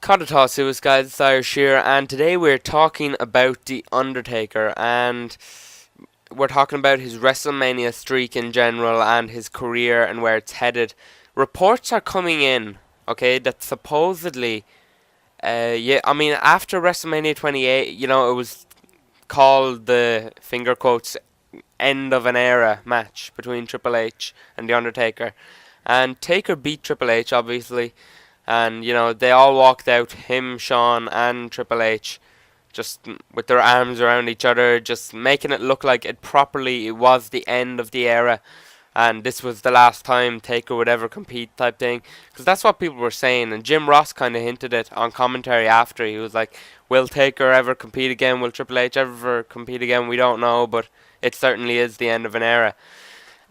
Kadatasu, guys, it's Irish here, and today we're talking about The Undertaker, and we're talking about his WrestleMania streak in general and his career and where it's headed. Reports are coming in, okay, that supposedly, after WrestleMania 28, it was called the finger quotes end of an era match between Triple H and The Undertaker. And Taker beat Triple H, obviously, and they all walked out, him, Shawn, and Triple H, just with their arms around each other, just making it look like it was the end of the era, and this was the last time Taker would ever compete, type thing. Because that's what people were saying, and Jim Ross kind of hinted it on commentary after. He was like, "Will Taker ever compete again? Will Triple H ever compete again? We don't know, but it certainly is the end of an era."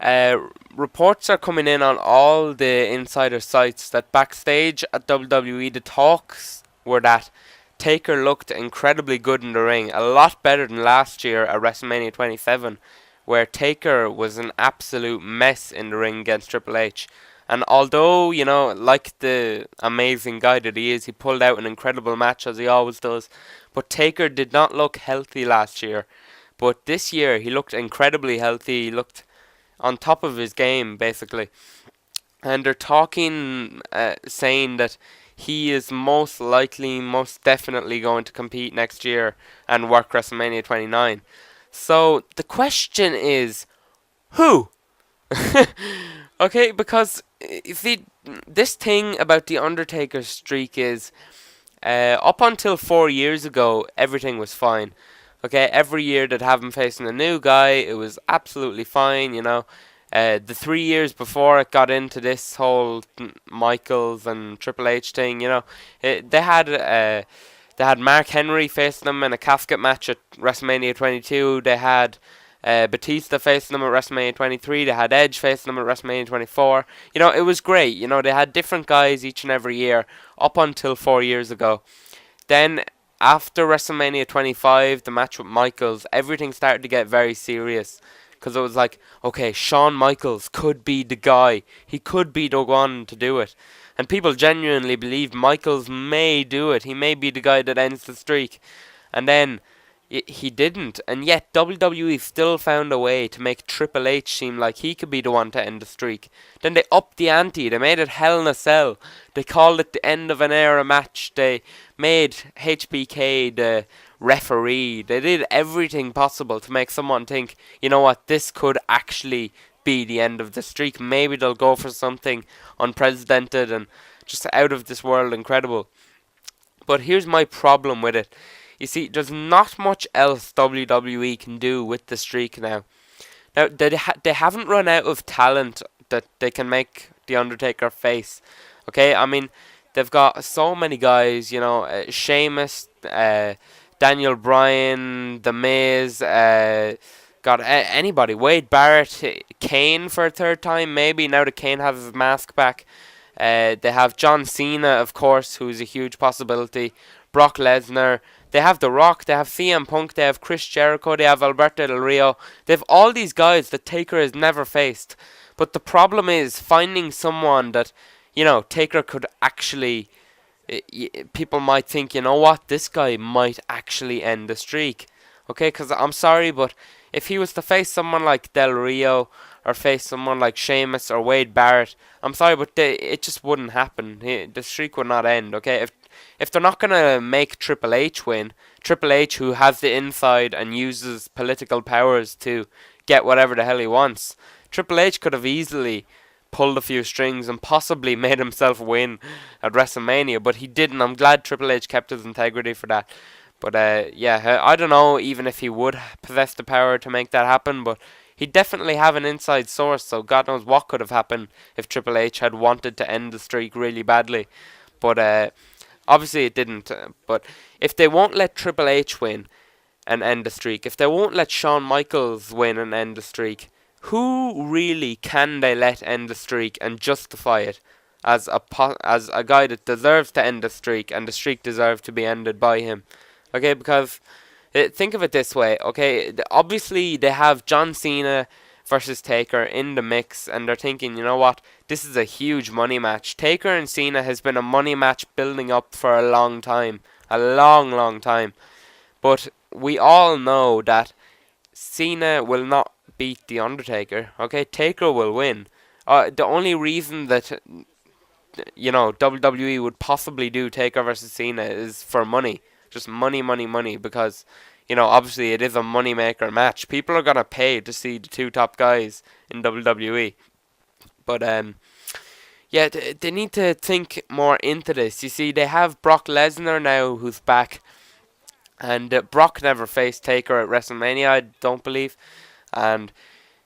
Uh, Reports are coming in on all the insider sites that backstage at WWE, the talks were that Taker looked incredibly good in the ring, a lot better than last year at WrestleMania 27, where Taker was an absolute mess in the ring against Triple H. And although, like the amazing guy that he is, he pulled out an incredible match as he always does, but Taker did not look healthy last year. But this year, he looked incredibly healthy. He looked on top of his game, basically. And they're talking, saying that he is most likely, most definitely going to compete next year and work WrestleMania 29. So the question is, who? Okay, because you see, this thing about the Undertaker streak is, up until 4 years ago, everything was fine. Okay, every year they'd have him facing a new guy, it was absolutely fine. The 3 years before it got into this whole Michaels and Triple H thing, they had Mark Henry facing them in a casket match at WrestleMania 22. They had Batista facing them at WrestleMania 23. They had Edge facing them at WrestleMania 24. It was great. They had different guys each and every year up until 4 years ago. Then after WrestleMania 25, the match with Michaels, everything started to get very serious. Because it was like, okay, Shawn Michaels could be the guy. He could be the one to do it. And people genuinely believed Michaels may do it. He may be the guy that ends the streak. And then he didn't. And yet WWE still found a way to make Triple H seem like he could be the one to end the streak. Then they upped the ante. They made it Hell in a Cell. They called it the end of an era match. They made HBK the referee. They did everything possible to make someone think, you know what, this could actually be the end of the streak. Maybe they'll go for something unprecedented and just out of this world incredible. But here's my problem with it. You see, there's not much else WWE can do with the streak now. Now, they haven't run out of talent that they can make The Undertaker face. Okay, I mean, they've got so many guys, Sheamus, Daniel Bryan, The Miz, got anybody. Wade Barrett, Kane for a third time, maybe, now that Kane has his mask back. They have John Cena, of course, who's a huge possibility. Brock Lesnar. They have The Rock. They have CM Punk. They have Chris Jericho. They have Alberto Del Rio. They have all these guys that Taker has never faced. But the problem is finding someone that, Taker could actually. People might think, you know what, this guy might actually end the streak. Okay, because I'm sorry, but if he was to face someone like Del Rio or face someone like Sheamus or Wade Barrett, I'm sorry, but it just wouldn't happen. The streak would not end. Okay, if they're not gonna make Triple H win, Triple H, who has the inside and uses political powers to get whatever the hell he wants, Triple H could have easily pulled a few strings and possibly made himself win at WrestleMania, but he didn't. I'm glad Triple H kept his integrity for that. But I don't know even if he would possess the power to make that happen, but he'd definitely have an inside source, so God knows what could have happened if Triple H had wanted to end the streak really badly. But obviously it didn't. But if they won't let Triple H win and end the streak, if they won't let Shawn Michaels win and end the streak, who really can they let end the streak and justify it as as a guy that deserves to end the streak, and the streak deserves to be ended by him? Okay, because think of it this way. Okay, obviously they have John Cena versus Taker in the mix, and they're thinking, you know what, this is a huge money match. Taker and Cena has been a money match building up for a long time, a long, long time. But we all know that Cena will not beat The Undertaker. Okay, Taker will win. The only reason that WWE would possibly do Taker versus Cena is for money, just money, money, money. Because obviously it is a money maker match. People are gonna pay to see the two top guys in WWE. But yeah, they need to think more into this. You see, they have Brock Lesnar now, who's back. And Brock never faced Taker at WrestleMania, I don't believe. And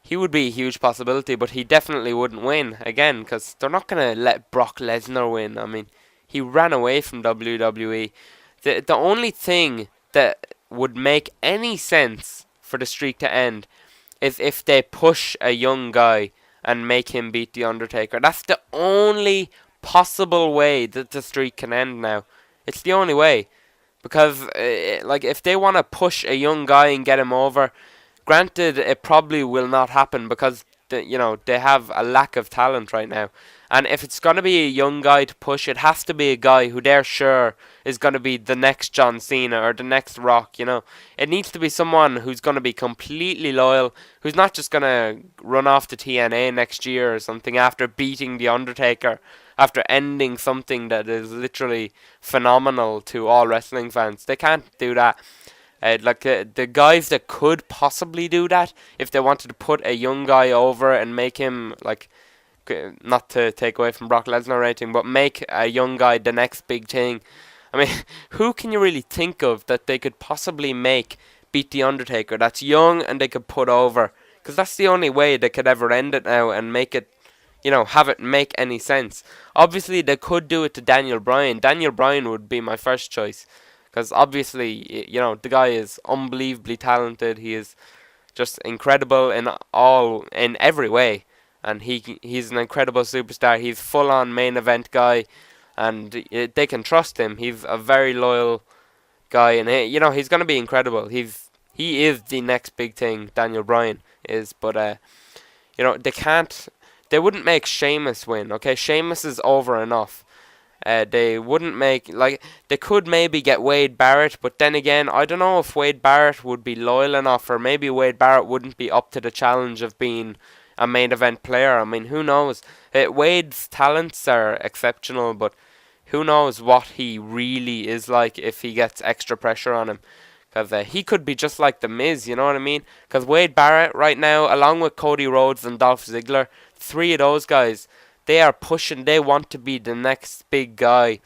he would be a huge possibility, but he definitely wouldn't win again, because they're not going to let Brock Lesnar win. I mean, he ran away from WWE. The only thing that would make any sense for the streak to end is if they push a young guy and make him beat The Undertaker. That's the only possible way that the streak can end now. It's the only way. Because, if they want to push a young guy and get him over, granted, it probably will not happen because they have a lack of talent right now. And if it's going to be a young guy to push, it has to be a guy who they're sure is going to be the next John Cena or the next Rock. It needs to be someone who's going to be completely loyal, who's not just going to run off to TNA next year or something after beating The Undertaker, after ending something that is literally phenomenal to all wrestling fans. They can't do that. The guys that could possibly do that, if they wanted to put a young guy over and make him, not to take away from Brock Lesnar or anything, but make a young guy the next big thing. I mean, who can you really think of that they could possibly make beat The Undertaker that's young and they could put over? Because that's the only way they could ever end it now and make it, have it make any sense. Obviously, they could do it to Daniel Bryan. Daniel Bryan would be my first choice. Because obviously, the guy is unbelievably talented. He is just incredible in every way. And he's an incredible superstar. He's full-on main event guy. And they can trust him. He's a very loyal guy. And, he's going to be incredible. He is the next big thing, Daniel Bryan is. But, they wouldn't make Sheamus win, okay? Sheamus is over enough. They wouldn't make, they could maybe get Wade Barrett, but then again, I don't know if Wade Barrett would be loyal enough, or maybe Wade Barrett wouldn't be up to the challenge of being a main event player. I mean, who knows? Wade's talents are exceptional, but who knows what he really is like if he gets extra pressure on him. Because he could be just like The Miz, you know what I mean? Because Wade Barrett right now, along with Cody Rhodes and Dolph Ziggler, three of those guys, they are pushing, they want to be the next big guy.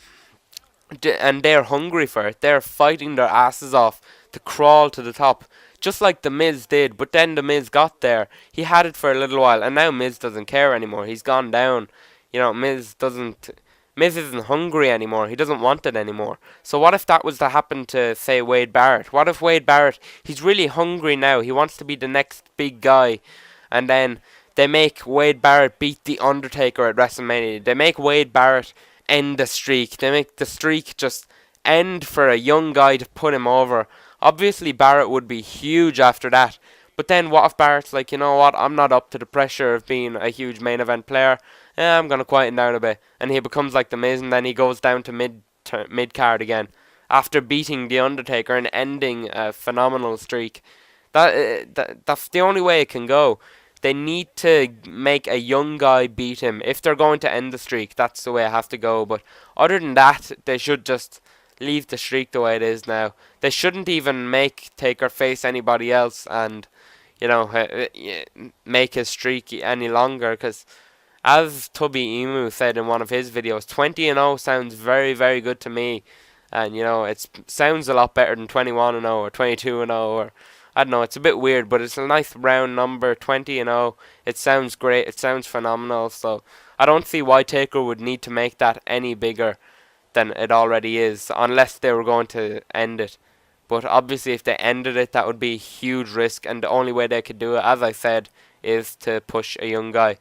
And they're hungry for it. They're fighting their asses off to crawl to the top. Just like The Miz did. But then The Miz got there. He had it for a little while. And now Miz doesn't care anymore. He's gone down. Miz isn't hungry anymore. He doesn't want it anymore. So what if that was to happen to, say, Wade Barrett? What if Wade Barrett, he's really hungry now. He wants to be the next big guy. And then they make Wade Barrett beat The Undertaker at WrestleMania. They make Wade Barrett end the streak. They make the streak just end for a young guy to put him over. Obviously, Barrett would be huge after that. But then what if Barrett's like, you know what, I'm not up to the pressure of being a huge main event player. I'm going to quieten down a bit. And he becomes like The Miz, and then he goes down to mid-card again. After beating The Undertaker and ending a phenomenal streak. That's the only way it can go. They need to make a young guy beat him. If they're going to end the streak, that's the way it has to go. But other than that, they should just leave the streak the way it is now. They shouldn't even make Taker face anybody else and, make his streak any longer. Because as Tubby Emu said in one of his videos, 20-0 sounds very, very good to me. And, it sounds a lot better than 21-0 or 22-0 or... I don't know, it's a bit weird, but it's a nice round number, 20-0. It sounds great, it sounds phenomenal, so I don't see why Taker would need to make that any bigger than it already is, unless they were going to end it. But obviously if they ended it, that would be a huge risk, and the only way they could do it, as I said, is to push a young guy.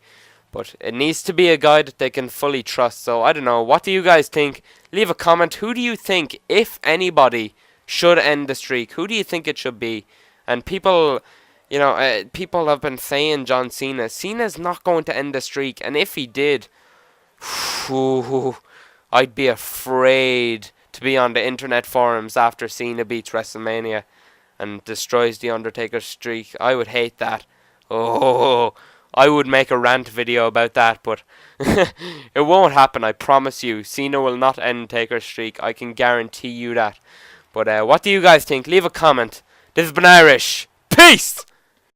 But it needs to be a guy that they can fully trust, so I don't know, what do you guys think? Leave a comment, who do you think, if anybody, should end the streak? Who do you think it should be? And people, You know, people have been saying John Cena. Cena's not going to end the streak, and if he did, whew, I'd be afraid to be on the internet forums after Cena beats WrestleMania and destroys the Undertaker streak. I would hate that. Oh, I would make a rant video about that, but it won't happen. I promise you. Cena will not end Taker's streak. I can guarantee you that. But what do you guys think? Leave a comment. This has been Irish. Peace!